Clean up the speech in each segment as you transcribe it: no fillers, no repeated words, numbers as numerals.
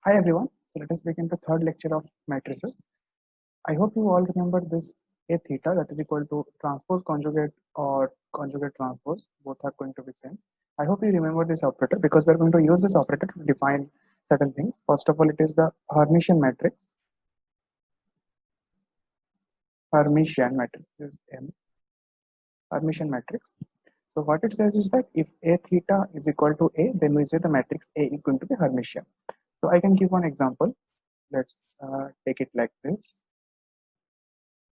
Hi everyone. So let us begin the third lecture of matrices. I hope you all remember this A theta that is equal to transpose conjugate or conjugate transpose. Both are going to be same. I hope you remember this operator because we are going to use this operator to define certain things. First of all, it is the Hermitian matrix. Hermitian matrix is M. Hermitian matrix. So what it says is that if A theta is equal to A, then we say the matrix A is going to be Hermitian. So I can give one example. Let's take it like this.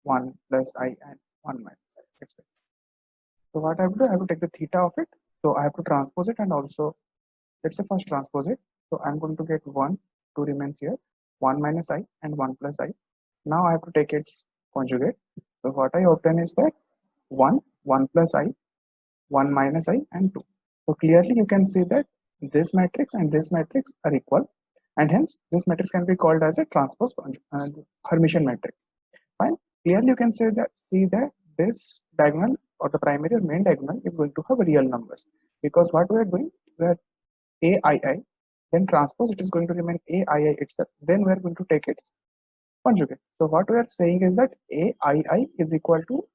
1 plus I and 1 minus I, etc. So what I have to do, I have to take the theta of it. So I have to transpose it and also, let's say first transpose it. So I'm going to get 1, 2 remains here, 1 minus I and 1 plus I. Now I have to take its conjugate. So what I obtain is that 1, 1 plus I, 1 minus I and 2. So clearly you can see that this matrix and this matrix are equal, and hence this matrix can be called as a transpose Hermitian matrix. Fine. Clearly you can say that this diagonal or the primary or main diagonal is going to have real numbers, because what we are doing, we are aii, then transpose it is going to remain aii itself, then we are going to take its conjugate. So what we are saying is that aii is equal to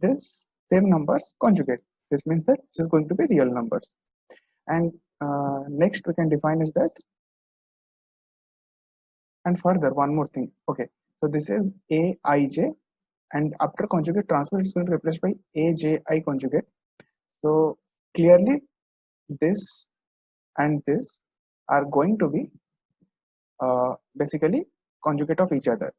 this same numbers conjugate. This means that this is going to be real numbers. And next we can define is that, and further one more thing. Okay, so this is aij, and after conjugate transpose it's going to replace by aji conjugate. So clearly this and this are going to be basically conjugate of each other.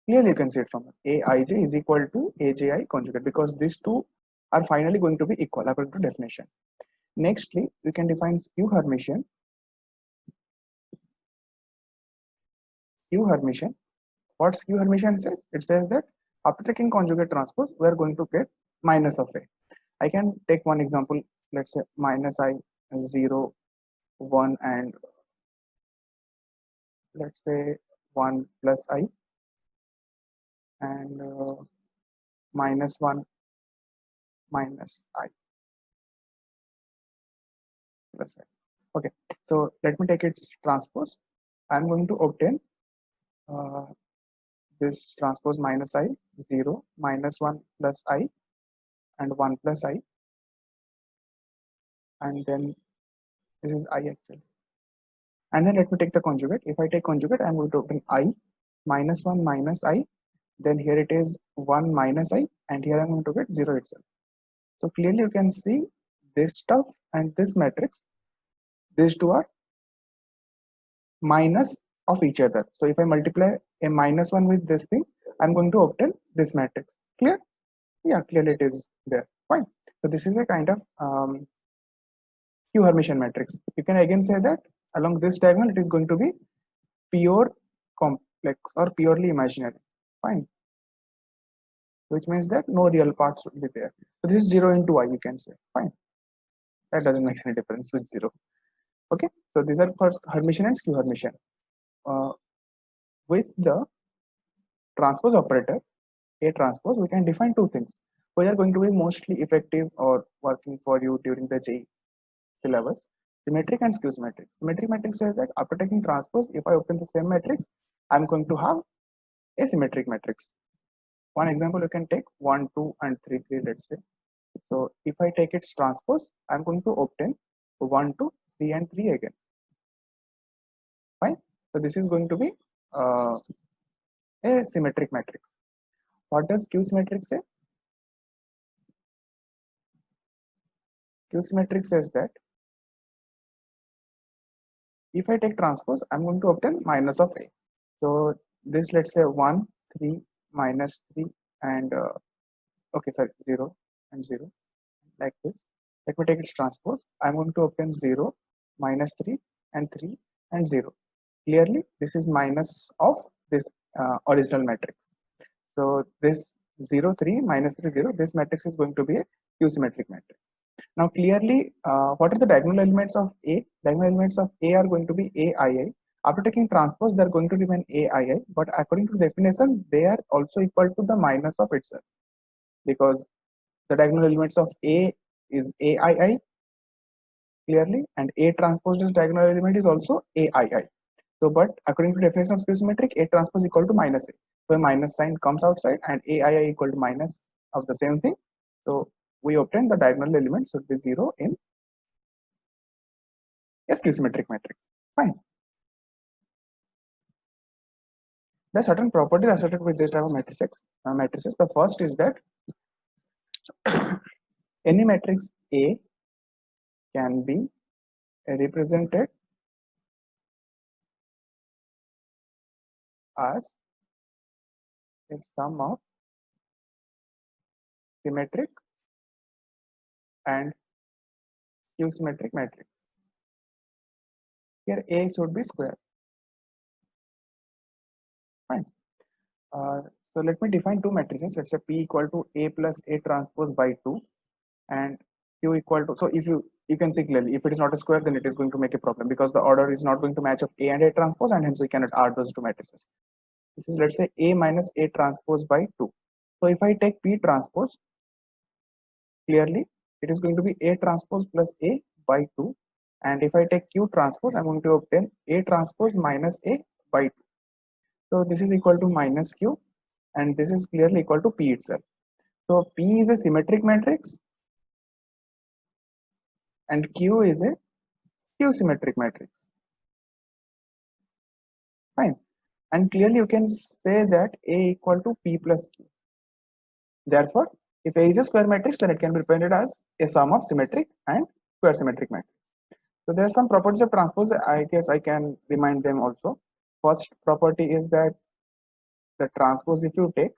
Clearly you can see it from aij is equal to aji conjugate, because these two are finally going to be equal according to definition. Nextly, we can define skew Hermitian. Skew Hermitian. What skew Hermitian says? It says that after taking conjugate transpose, we are going to get minus of a. I can take one example. Let's say minus I, 0, 1, and let's say 1 plus I, and minus 1 minus I plus I. Okay, so let me take its transpose. I'm going to obtain uh, this transpose minus I, 0, minus 1 plus I, and 1 plus I, and then this is I actually. And then let me take the conjugate. If I take conjugate, I'm going to obtain I minus 1 minus I, then here it is 1 minus I, and here I'm going to get 0 itself. So clearly you can see this stuff and this matrix, these two are minus of each other. So if I multiply a minus 1 with this thing, I'm going to obtain this matrix. Clear? Yeah, clearly it is there. Fine. So this is a kind of Q Hermitian matrix. You can again say that along this diagonal it is going to be pure complex or purely imaginary. Fine. Which means that no real parts will be there. So this is 0 into I, you can say. Fine. That doesn't make any difference with 0. Okay. So these are first Hermitian and skew Hermitian. With the transpose operator, A transpose, we can define two things which are going to be mostly effective or working for you during the JEE syllabus: symmetric and skew symmetric. Symmetric matrix says that after taking transpose, if I open the same matrix, I'm going to have a symmetric matrix. One example you can take 1, 2, and 3, 3, let's say. So if I take its transpose, I'm going to obtain 1, 2, 3, and 3 again. Fine. So this is going to be a symmetric matrix. What does skew symmetric say? Skew symmetric says that if I take transpose, I'm going to obtain minus of A. So this, let's say 1, 3, minus 3, and okay, sorry, 0 and 0, like this. Let me take its transpose. I'm going to obtain 0, minus 3, and 3, and 0. Clearly, this is minus of this original matrix. So this 0, 3, minus 3, 0, this matrix is going to be a Q-symmetric matrix. Now clearly, what are the diagonal elements of A? Diagonal elements of A are going to be AII. After taking transpose, they are going to remain AII, but according to definition, they are also equal to the minus of itself, because the diagonal elements of A is AII clearly, and A transpose diagonal element is also AII. So, but according to definition of skew symmetric, A transpose equal to minus A. So, a minus sign comes outside and AII equal to minus of the same thing. So, we obtain the diagonal element should be 0 in a skew symmetric matrix. Fine. There are certain properties associated with this type of matrices. The first is that any matrix A can be represented as a sum of symmetric and skew symmetric matrix. Here A should be square. Fine. So let me define two matrices. Let's say P equal to A plus A transpose by 2 and Q equal to, so if you can see clearly, if it is not a square, then it is going to make a problem because the order is not going to match up A and A transpose, and hence we cannot add those two matrices. This is, let's say, A minus A transpose by 2. So if I take P transpose, clearly it is going to be A transpose plus A by 2. And if I take Q transpose, I'm going to obtain A transpose minus A by 2. So this is equal to minus Q, and this is clearly equal to P itself. So P is a symmetric matrix and Q is a skew symmetric matrix. Fine. And clearly you can say that A equal to P plus Q. Therefore, if A is a square matrix, then it can be represented as a sum of symmetric and square symmetric matrix. So there are some properties of transpose. I guess I can remind them also. First property is that the transpose, if you take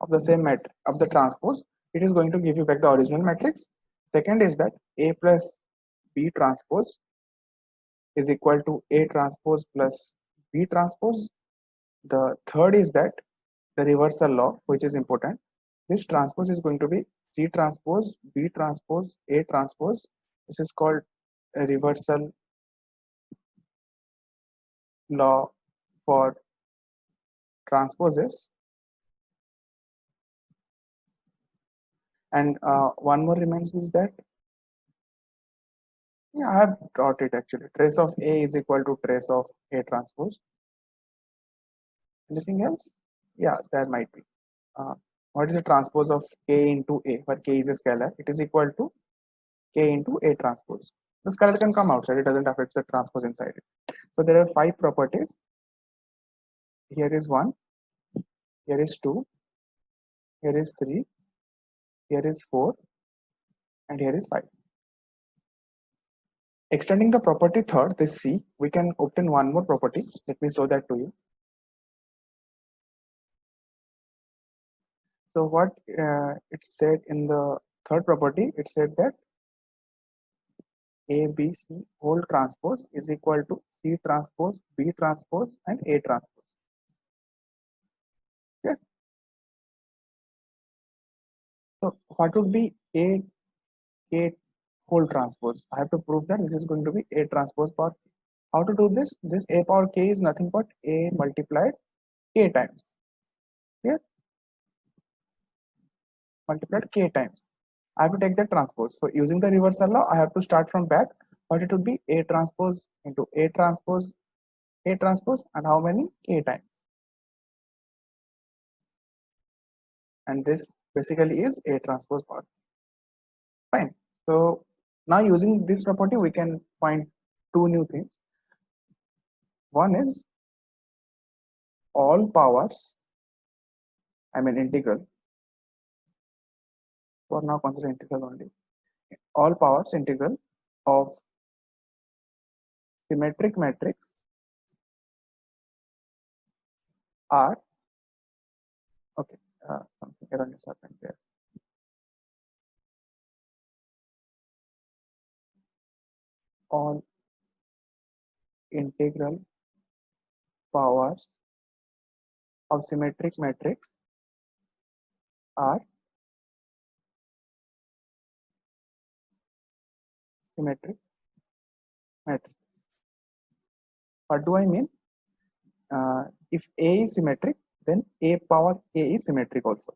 of the same matrix of the transpose, it is going to give you back the original matrix. Second is that A plus B transpose is equal to A transpose plus B transpose. The third is that the reversal law, which is important. This transpose is going to be C transpose, B transpose, A transpose. This is called a reversal law for transposes. And one more remains is that, yeah, I have brought it actually. Trace of A is equal to trace of A transpose. Anything else? Yeah, there might be. What is the transpose of K into A, where K is a scalar? It is equal to K into A transpose. The scalar can come outside, it doesn't affect the transpose inside it. So there are 5 properties. Here is 1, here is 2, here is 3, here is 4, and here is 5. Extending the property third, this C, we can obtain one more property. Let me show that to you. So what it said in the third property, it said that A, B, C whole transpose is equal to C transpose, B transpose, and A transpose. Okay. So what would be A K whole transpose? I have to prove that this is going to be A transpose power K. How to do this? This A power K is nothing but A multiplied K times. Here, multiplied K times. I have to take the transpose. So using the reversal law, I have to start from back. But it would be A transpose into A transpose, and how many? K times. And this basically is A transpose power. Fine. So now using this property, we can find two new things. One is all powers, I mean integral. For now, consider integral only. All powers integral of symmetric matrix are, okay, something error is happened there. All integral powers of symmetric matrix are symmetric matrices. What do I mean? If A is symmetric, then A power A is symmetric also.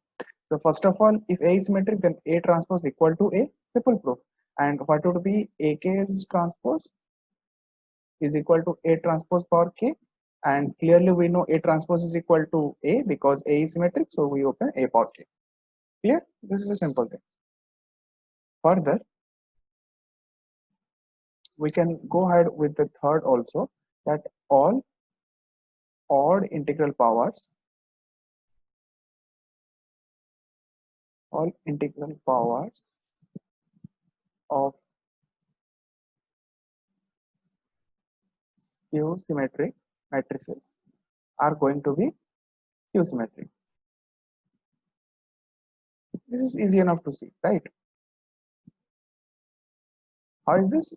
So first of all, if A is symmetric, then A transpose equal to A, simple proof. And what would be AK's transpose? is equal to A transpose power K, and clearly we know A transpose is equal to A because A is symmetric, so we open A power K. Clear? This is a simple thing. Further, we can go ahead with the third also, that all odd integral powers of skew symmetric matrices are going to be skew symmetric. This is easy enough to see, right? How is this?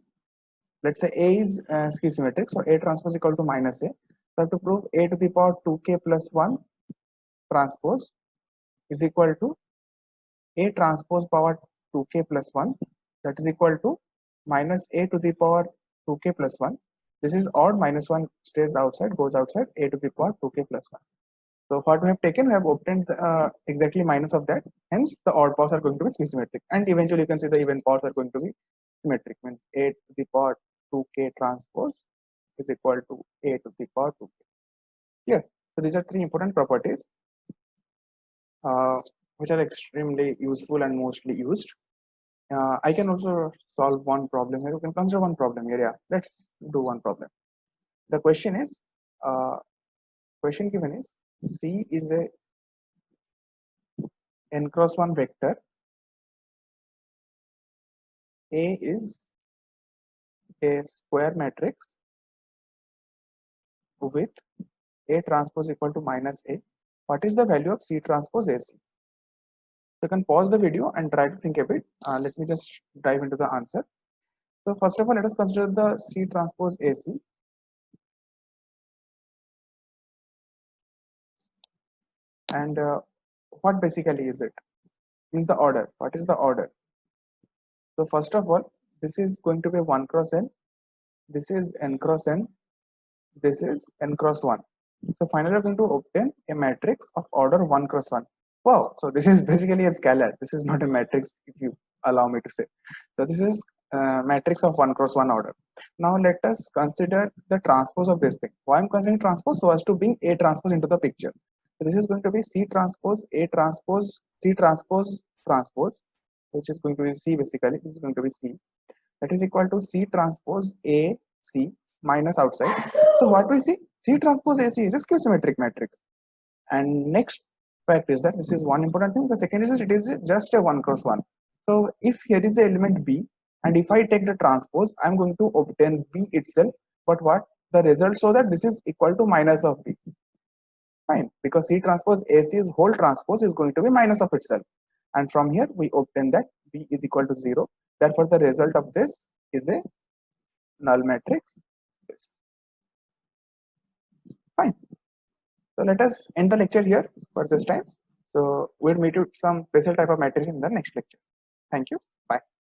Let's say A is skew symmetric, so A transpose equal to minus A. So I have to prove A to the power 2k plus 1 transpose is equal to A transpose power 2k plus 1, that is equal to minus A to the power 2k plus 1. This is odd, minus 1 stays outside, goes outside, A to the power 2k plus 1. So what we have taken, we have obtained exactly minus of that. Hence, the odd powers are going to be symmetric, and eventually you can see the even powers are going to be symmetric. Means A to the power 2k transpose is equal to A to the power 2k. Here, so these are three important properties which are extremely useful and mostly used. I can also solve one problem here. We can consider one problem here. Yeah, let's do one problem. The question is, question given is C is a n cross 1 vector. A is a square matrix with A transpose equal to minus A. What is the value of C transpose AC? You can pause the video and try to think a bit. Let me just dive into the answer. So first of all, let us consider the C transpose AC. And what basically is it? Is the order. What is the order? So first of all, this is going to be 1 cross n. This is n cross n. This is n cross 1. So finally, we're going to obtain a matrix of order 1 cross 1. Wow, so this is basically a scalar. This is not a matrix, if you allow me to say. So this is a matrix of 1 cross 1 order. Now let us consider the transpose of this thing. Why I'm considering transpose? So as to bring A transpose into the picture. So this is going to be C transpose, A transpose, C transpose, transpose, which is going to be C basically. This is going to be C. That is equal to C transpose A C minus outside. So what we see? C transpose AC is a skew symmetric matrix. And next fact is that this is one important thing. The second is it is just a 1 cross 1. So if here is the element B, and if I take the transpose, I'm going to obtain B itself. But what? The result so that this is equal to minus of B. Fine, because C transpose AC's whole transpose is going to be minus of itself. And from here we obtain that B is equal to 0. Therefore, the result of this is a null matrix. Fine. So let us end the lecture here for this time. So we'll meet with some special type of matrix in the next lecture. Thank you. Bye.